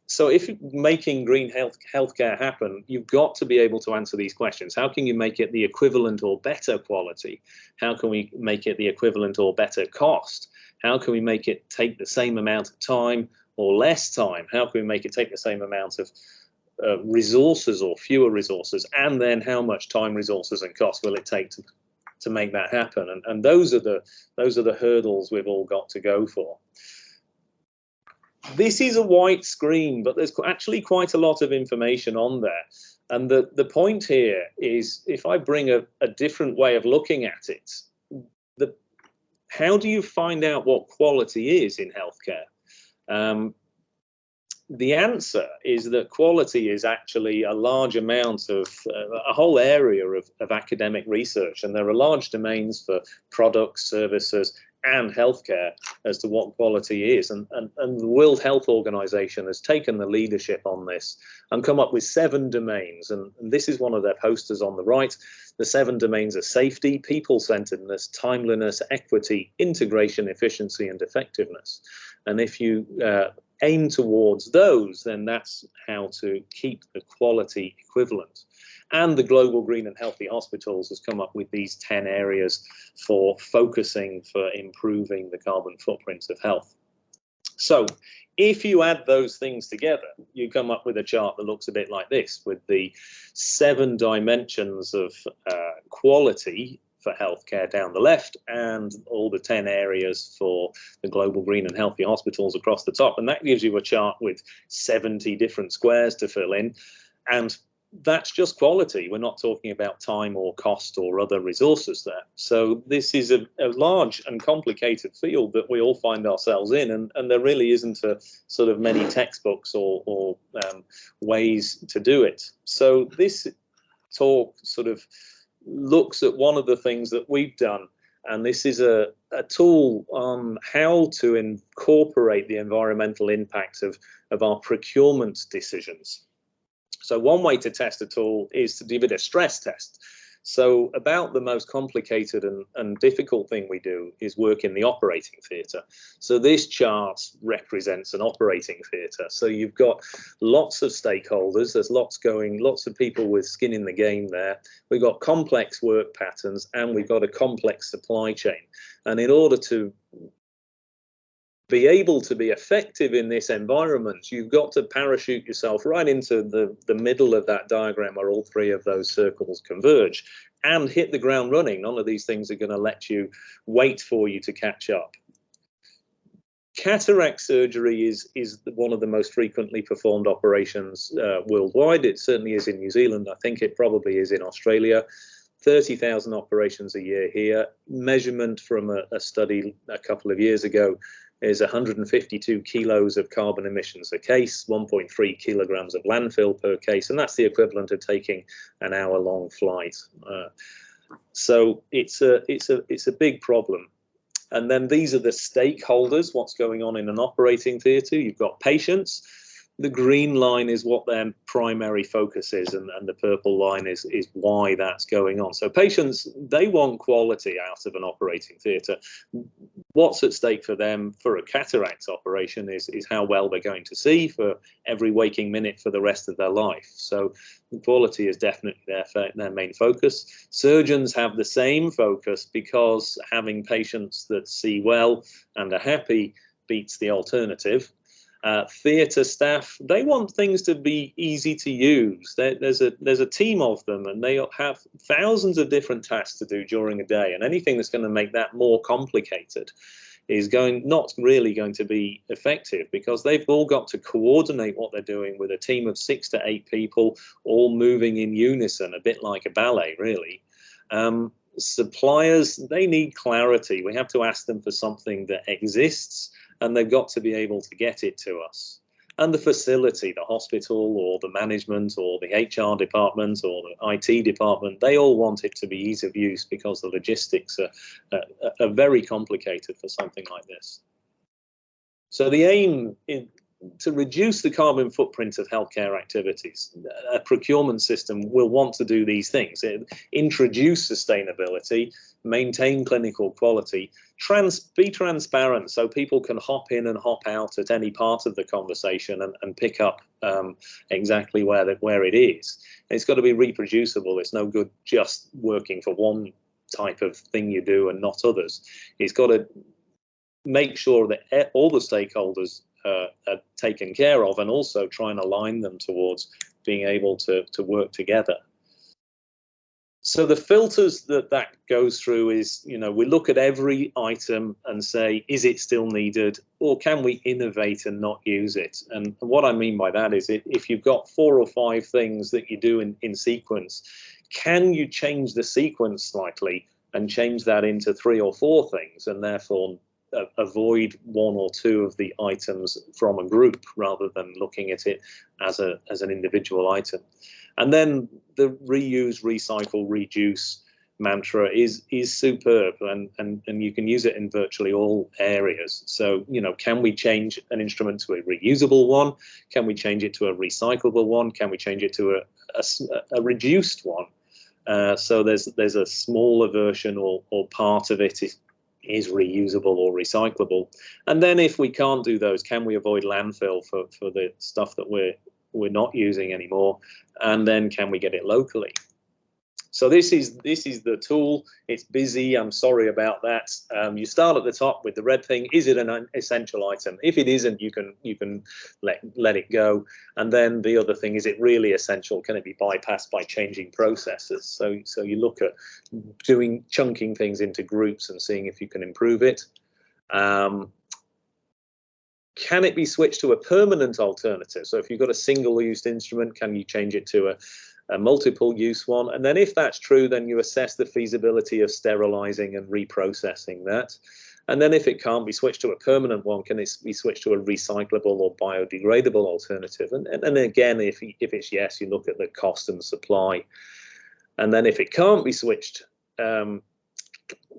So if you're making green healthcare happen, you've got to be able to answer these questions. How can you make it the equivalent or better quality? How can we make it the equivalent or better cost? How can we make it take the same amount of time or less time? How can we make it take the same amount of resources or fewer resources? And then how much time, resources, and cost will it take to make that happen? And those are the hurdles we've all got to go for. This is a white screen, but there's actually quite a lot of information on there. And the point here is, if I bring a different way of looking at it, how do you find out what quality is in healthcare? The answer is that quality is actually a large amount of a whole area of academic research, and there are large domains for products, services, and healthcare as to what quality is. And the World Health Organization has taken the leadership on this and come up with 7 domains. And this is one of their posters on the right. The 7 domains are safety, people-centeredness, timeliness, equity, integration, efficiency, and effectiveness. And if you aim towards those, then that's how to keep the quality equivalent. And the Global Green and Healthy Hospitals has come up with these 10 areas for focusing, for improving the carbon footprint of health. So if you add those things together, you come up with a chart that looks a bit like this, with the 7 dimensions of quality for healthcare down the left, and all the 10 areas for the Global Green and Healthy Hospitals across the top. And that gives you a chart with 70 different squares to fill in. And that's just quality. We're not talking about time or cost or other resources there. So this is a large and complicated field that we all find ourselves in, and there really isn't a sort of many textbooks or ways to do it. So this talk sort of looks at one of the things that we've done, and this is a tool on how to incorporate the environmental impact of our procurement decisions. So one way to test a tool is to give it a stress test. So about the most complicated and difficult thing we do is work in the operating theatre. So this chart represents an operating theatre. So you've got lots of stakeholders, there's lots of people with skin in the game there. We've got complex work patterns, and we've got a complex supply chain. And in order to be able to be effective in this environment, you've got to parachute yourself right into the middle of that diagram where all 3 of those circles converge, and hit the ground running. None of these things are going to let you wait for you to catch up. Cataract surgery is one of the most frequently performed operations worldwide. It certainly is in New Zealand. I think it probably is in Australia. 30,000 operations a year here. Measurement from a study a couple of years ago is 152 kilos of carbon emissions a case, 1.3 kilograms of landfill per case, and that's the equivalent of taking an hour-long flight. So it's a big problem. And then these are the stakeholders, what's going on in an operating theatre. You've got patients. The green line is what their primary focus is, and the purple line is why that's going on. So patients, they want quality out of an operating theatre. What's at stake for them for a cataract operation is how well they're going to see for every waking minute for the rest of their life. So quality is definitely their main focus. Surgeons have the same focus, because having patients that see well and are happy beats the alternative. Theatre staff, they want things to be easy to use. There's a team of them, and they have thousands of different tasks to do during a day, and anything that's going to make that more complicated is not really going to be effective, because they've all got to coordinate what they're doing with a team of 6 to 8 people, all moving in unison, a bit like a ballet, really. Suppliers, they need clarity. We have to ask them for something that exists, and they've got to be able to get it to us. And the facility, the hospital or the management or the HR department or the IT department, they all want it to be ease of use because the logistics are very complicated for something like this. So the aim is to reduce the carbon footprint of healthcare activities. A procurement system will want to do these things: introduce sustainability, maintain clinical quality, be transparent so people can hop in and hop out at any part of the conversation and pick up exactly where it is. And it's got to be reproducible. It's no good just working for one type of thing you do and not others. It's got to make sure that all the stakeholders are taken care of, and also try and align them towards being able to work together. So the filters that goes through is, we look at every item and say, is it still needed, or can we innovate and not use it? And what I mean by that is, if you've got 4 or 5 things that you do in sequence, can you change the sequence slightly and change that into 3 or 4 things, and therefore avoid 1 or 2 of the items from a group rather than looking at it as an individual item? And then the reuse, recycle, reduce mantra is superb, and you can use it in virtually all areas. So, can we change an instrument to a reusable one? Can we change it to a recyclable one? Can we change it to a reduced one? So there's a smaller version, or part of it is reusable or recyclable. And then if we can't do those, can we avoid landfill for the stuff that we're not using anymore? And then can we get it locally? So this is the tool. It's busy. I'm sorry about that. You start at the top with the red thing. Is it an essential item? If it isn't, you can let it go. And then the other thing, is it really essential? Can it be bypassed by changing processes? So you look at chunking things into groups and seeing if you can improve it. Can it be switched to a permanent alternative? So if you've got a single-use instrument, can you change it to a multiple-use one? And then if that's true, then you assess the feasibility of sterilizing and reprocessing that. And then if it can't be switched to a permanent one, can it be switched to a recyclable or biodegradable alternative? And again, if it's yes, you look at the cost and supply. And then if it can't be switched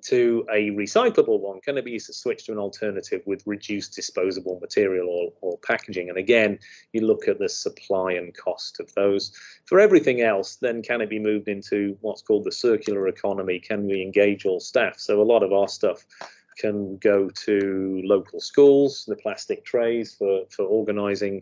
to a recyclable one, can it be switched to an alternative with reduced disposable material or packaging? And again, you look at the supply and cost of those. For everything else, then can it be moved into what's called the circular economy? Can we engage all staff? So a lot of our stuff can go to local schools, the plastic trays for organising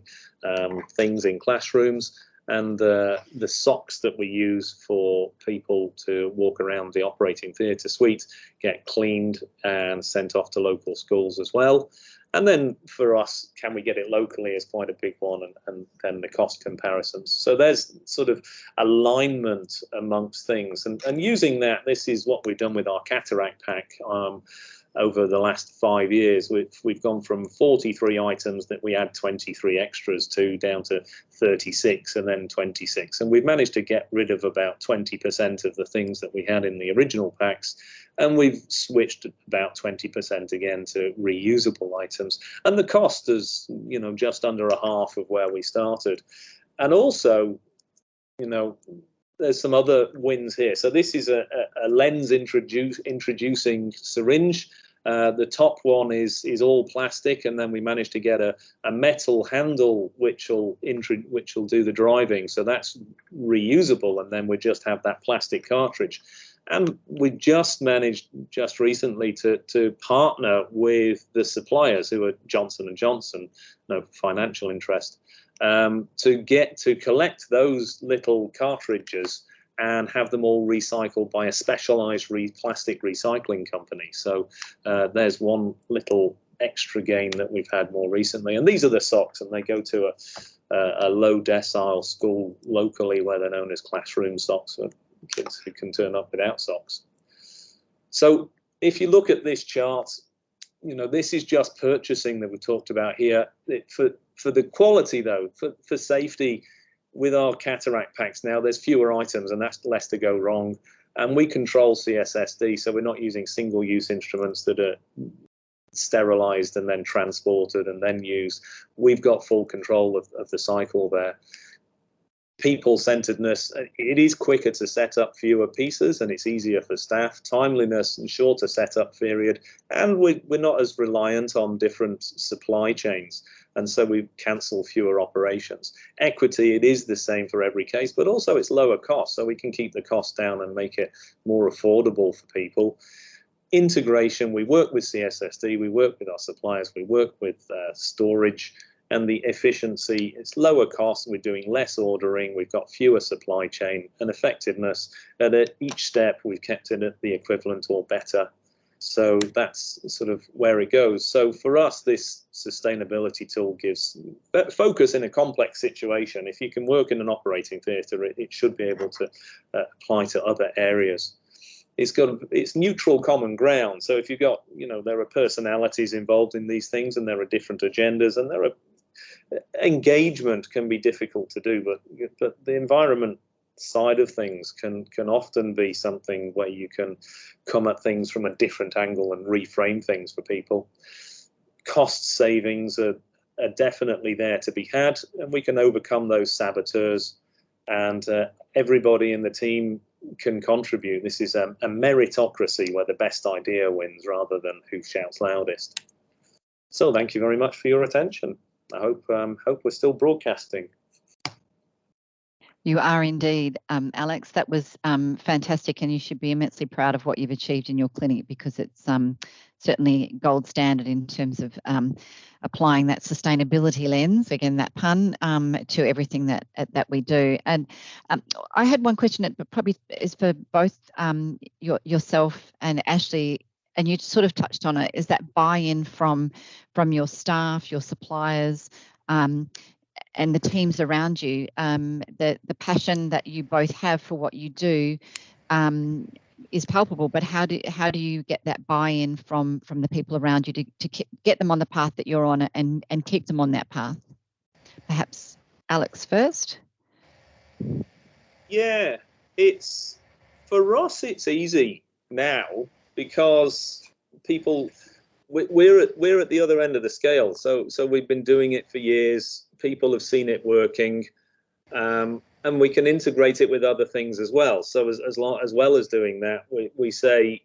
things in classrooms. And the socks that we use for people to walk around the operating theatre suite get cleaned and sent off to local schools as well. And then for us, can we get it locally is quite a big one, and then the cost comparisons. So there's sort of alignment amongst things. And using that, this is what we've done with our cataract pack. Over the last 5 years, we've gone from 43 items that we add 23 extras to, down to 36 and then 26. And we've managed to get rid of about 20% of the things that we had in the original packs. And we've switched about 20% again to reusable items. And the cost is, just under a half of where we started. And also, there's some other wins here. So this is a lens introducing syringe. The top one is all plastic, and then we managed to get a metal handle which will do the driving. So that's reusable, and then we just have that plastic cartridge. And we just managed recently to partner with the suppliers, who are Johnson & Johnson, no financial interest, to collect those little cartridges and have them all recycled by a specialized plastic recycling company. So there's one little extra gain that we've had more recently. And these are the socks, and they go to a low decile school locally where they're known as classroom socks for kids who can turn up without socks. So if you look at this chart, this is just purchasing that we talked about here. For the quality, though, for safety, with our cataract packs now, there's fewer items, and that's less to go wrong. And we control CSSD, so we're not using single-use instruments that are sterilized and then transported and then used. We've got full control of the cycle there. People-centeredness, it is quicker to set up fewer pieces and it's easier for staff. Timeliness and shorter setup period, and we're not as reliant on different supply chains, and so we cancel fewer operations. Equity, it is the same for every case, but also it's lower cost, so we can keep the cost down and make it more affordable for people. Integration, we work with CSSD, we work with our suppliers, we work with storage, and the efficiency, it's lower cost, we're doing less ordering, we've got fewer supply chain, and effectiveness, and at each step we've kept it at the equivalent or better. So that's sort of where it goes. So for us, this sustainability tool gives focus in a complex situation. If you can work in an operating theatre, it should be able to apply to other areas. It's neutral common ground. So if you've got, there are personalities involved in these things, and there are different agendas, and there are engagement can be difficult to do, but the environment side of things can often be something where you can come at things from a different angle and reframe things for people. Cost savings are definitely there to be had, and we can overcome those saboteurs, and everybody in the team can contribute. This is a meritocracy where the best idea wins rather than who shouts loudest. So thank you very much for your attention. I hope we're still broadcasting. You are indeed, Alex. That was fantastic, and you should be immensely proud of what you've achieved in your clinic, because it's certainly gold standard in terms of applying that sustainability lens, again that pun, to everything that we do. And I had one question that probably is for both yourself and Ashley, and you sort of touched on it, is that buy-in from your staff, your suppliers, and the teams around you. The passion that you both have for what you do is palpable, but how do you get that buy-in from the people around you to get them on the path that you're on and keep them on that path? Perhaps Alex first. Yeah, for us it's easy now, because we're at the other end of the scale. So we've been doing it for years. People have seen it working, and we can integrate it with other things as well. So as well as doing that, we say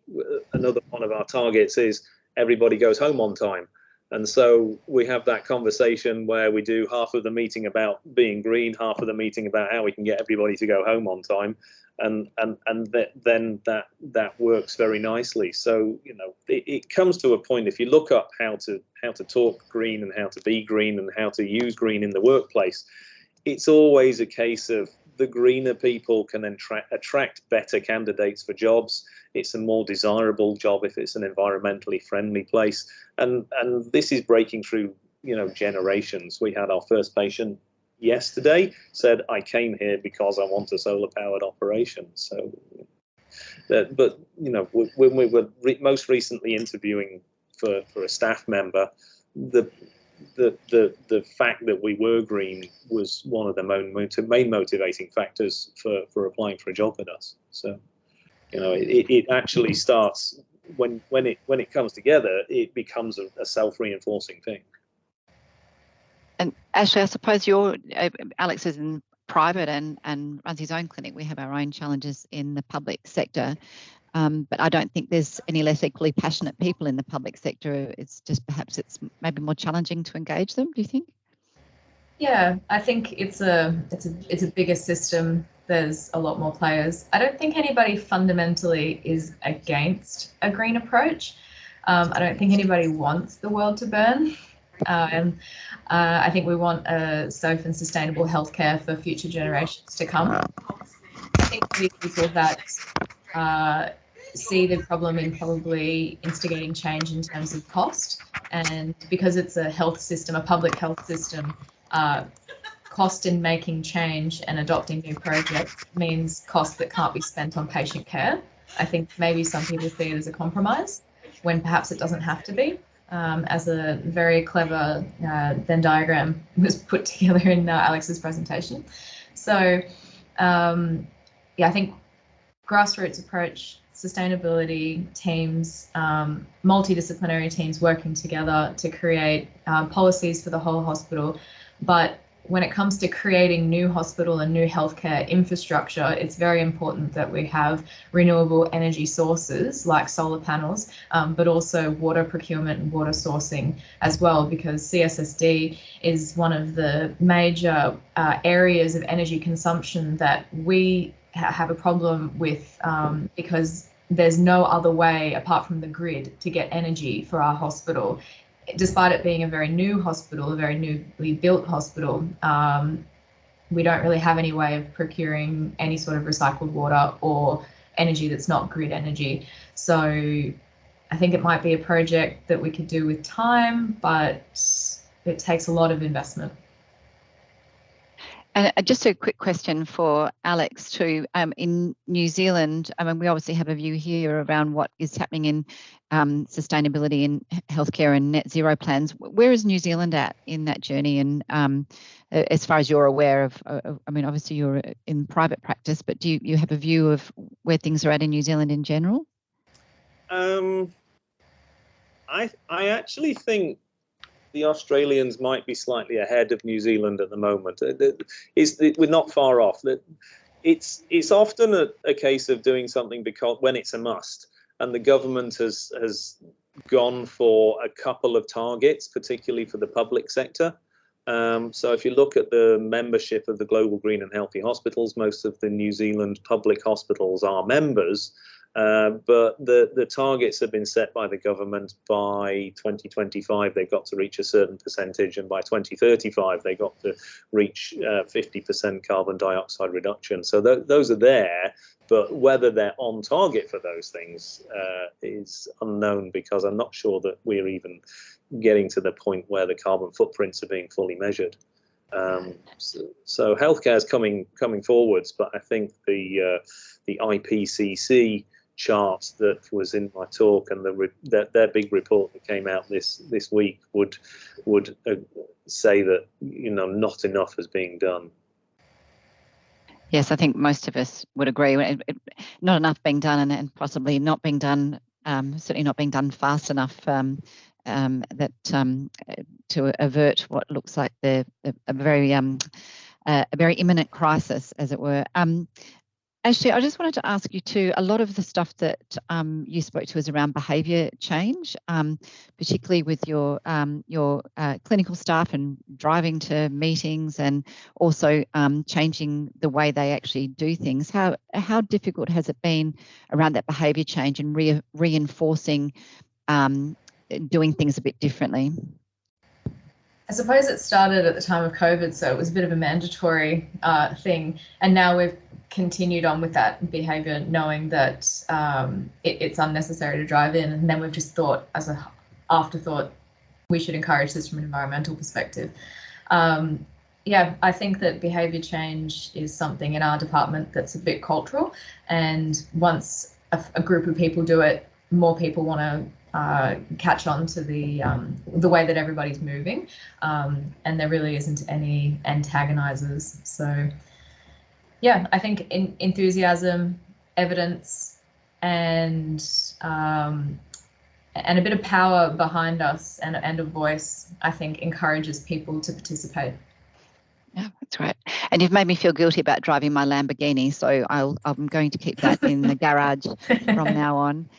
another one of our targets is everybody goes home on time. And so we have that conversation where we do half of the meeting about being green, half of the meeting about how we can get everybody to go home on time, and then that works very nicely. So it comes to a point, if you look up how to talk green and how to be green and how to use green in the workplace, it's always a case of the greener people can attract better candidates for jobs. It's a more desirable job if it's an environmentally friendly place, and this is breaking through generations. We had our first patient yesterday said, I came here because I want a solar powered operation. So but when we were most recently interviewing for a staff member, the fact that we were green was one of the main motivating factors for applying for a job with us. So it actually starts when it comes together, it becomes a self-reinforcing thing. And Ashley, I suppose Alex is in private and runs his own clinic. We have our own challenges in the public sector, but I don't think there's any less equally passionate people in the public sector. It's just perhaps it's maybe more challenging to engage them. Do you think? Yeah, I think it's a bigger system. There's a lot more players. I don't think anybody fundamentally is against a green approach. I don't think anybody wants the world to burn. I think we want a safe and sustainable healthcare for future generations to come. I think the people that see the problem in probably instigating change in terms of cost, and because it's a health system, a public health system, cost in making change and adopting new projects means cost that can't be spent on patient care. I think maybe some people see it as a compromise when perhaps it doesn't have to be. As a very clever Venn diagram was put together in Alex's presentation. So, yeah, I think grassroots approach, sustainability teams, multidisciplinary teams working together to create policies for the whole hospital. But when it comes to creating new hospital and new healthcare infrastructure, it's very important that we have renewable energy sources like solar panels, but also water procurement and water sourcing as well, because CSSD is one of the major areas of energy consumption that we have a problem with, because there's no other way apart from the grid to get energy for our hospital. Despite it being a very new hospital, a very newly built hospital, we don't really have any way of procuring any sort of recycled water or energy that's not grid energy. So I think it might be a project that we could do with time, but it takes a lot of investment. And just a quick question for Alex too. In New Zealand, I mean, we obviously have a view here around what is happening in sustainability in healthcare and net zero plans. Where is New Zealand at in that journey? And as far as you're aware of, I mean, obviously you're in private practice, but do you have a view of where things are at in New Zealand in general? I actually think the Australians might be slightly ahead of New Zealand at the moment. We're not far off. It's often a case of doing something because when it's a must, and the government has gone for a couple of targets, particularly for the public sector. So if you look at the membership of the Global Green and Healthy Hospitals, most of the New Zealand public hospitals are members. But the targets have been set by the government. By 2025, they've got to reach a certain percentage, and by 2035, they got to reach 50% carbon dioxide reduction. So those are there, but whether they're on target for those things is unknown, because I'm not sure that we're even getting to the point where the carbon footprints are being fully measured. So healthcare is coming forwards, but I think the IPCC chart that was in my talk and their big report that came out this week would say that, you know, not enough is being done. Yes, I think most of us would agree. Not enough being done, and possibly not being done, certainly not being done fast enough. To avert what looks like a very imminent crisis, as it were. Ashley, I just wanted to ask you too, a lot of the stuff that you spoke to is around behaviour change, particularly with your clinical staff and driving to meetings, and also changing the way they actually do things. How difficult has it been around that behaviour change and reinforcing doing things a bit differently? I suppose it started at the time of COVID, so it was a bit of a mandatory thing, and now we've continued on with that behaviour, knowing that it's unnecessary to drive in, and then we've just thought, as an afterthought, we should encourage this from an environmental perspective. Yeah, I think that behaviour change is something in our department that's a bit cultural, and once a group of people do it, more people want to catch on to the way that everybody's moving, and there really isn't any antagonizers. So yeah, I think enthusiasm, evidence, and a bit of power behind us, and a voice, I think, encourages people to participate. Yeah, that's right. And you've made me feel guilty about driving my Lamborghini, so I'm going to keep that in the garage from now on.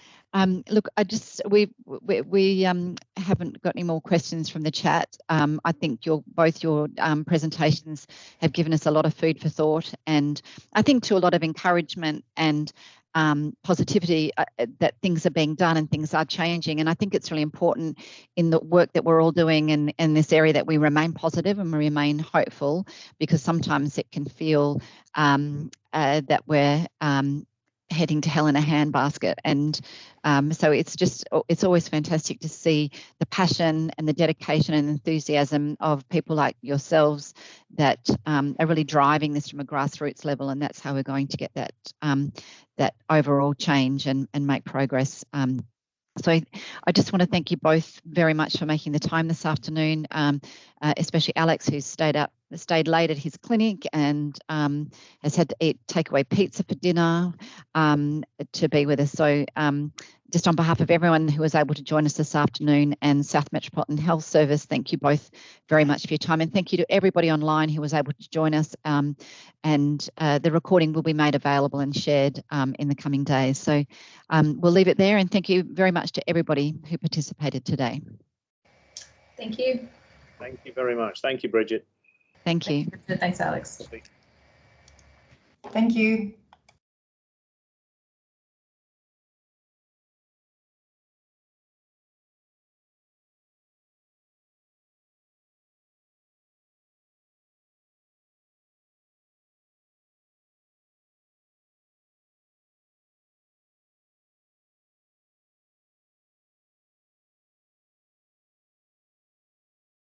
Look, we haven't got any more questions from the chat. I think both your presentations have given us a lot of food for thought, and I think to a lot of encouragement and positivity that things are being done and things are changing. And I think it's really important in the work that we're all doing in this area that we remain positive and we remain hopeful, because sometimes it can feel that we're heading to hell in a handbasket. And so it's always fantastic to see the passion and the dedication and enthusiasm of people like yourselves that are really driving this from a grassroots level, and that's how we're going to get that overall change and make progress So I just want to thank you both very much for making the time this afternoon, especially Alex, who's stayed late at his clinic and has had to eat takeaway pizza for dinner to be with us. So just on behalf of everyone who was able to join us this afternoon and South Metropolitan Health Service, thank you both very much for your time, and thank you to everybody online who was able to join us. And the recording will be made available and shared in the coming days. So we'll leave it there, and thank you very much to everybody who participated today. Thank you. Thank you very much. Thank you, Bridget. Thank you. Thanks, Alex. Thank you.